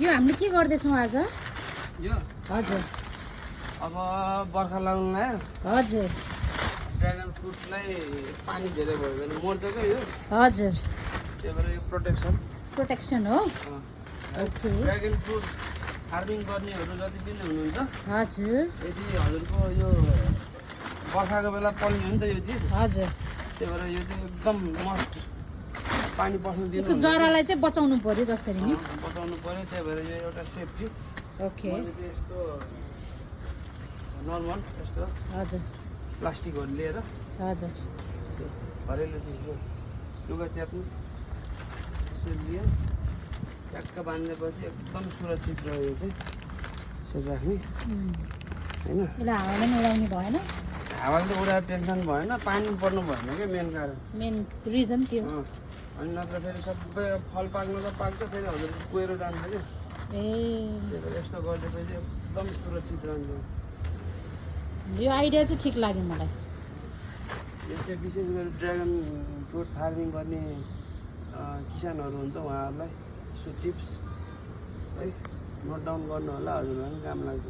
यो हामीले के गर्दैछौँ आज? यो हजुर अब बर्खा लाग्नु लाग्यो हजुर ड्रागन फ्रुटलाई पानी धेरै भयो भने मर्छ क्या यो हजुर त्यही भएर यो प्रोटेक्सन हो। ओके ड्रागन फ्रुट फार्मिङ गर्नेहरू जति पनि हुनुहुन्छ हजुर यदि हजुरको यो बर्खाको बेला पर्ने हो नि त यो चिज हजुर त्यही भएर यो चाहिँ एकदम मस्ट पानी पस्नु यसको दिनु जरालाई चाहिँ बचाउनु पर्यो जसरी नि। बचाउनु पर्यो त्यही भएर यो एउटा सेफ्टी ओके मैले चाहिँ यस्तो नर्मल यस्तो हजुर प्लास्टिकहरू लिएर हजुर यस्तो घरेलु चिज यो लुगा च्याप्नु यसो लियो ट्याक्क बाँधेपछि एकदम सुरक्षित रह्यो यो चाहिँ यसरी राख्ने होइन यसलाई हावामा नि उडाउनु भएन। हावाले त उडाएर टेन्सन भएन पानी पर्नु भएन क्या मेन कारण मेन रिजन त्यो। अनि नत्र फेरि सबै फल पाक्नु त पाक्छ फेरि हजुर कुहिरो जान्छ क्या ए त्यही भएर यस्तो गरिदिएपछि एकदम सुरक्षित रहन्छ यो आइडिया चाहिँ ठिक लाग्यो मलाई। यो चाहिँ विशेष गरी ड्रागन फ्रुट फार्मिङ गर्ने किसानहरू हुन्छ उहाँहरूलाई यसो टिप्स है नोट डाउन गर्नु होला हजुरलाई पनि काम लाग्छ।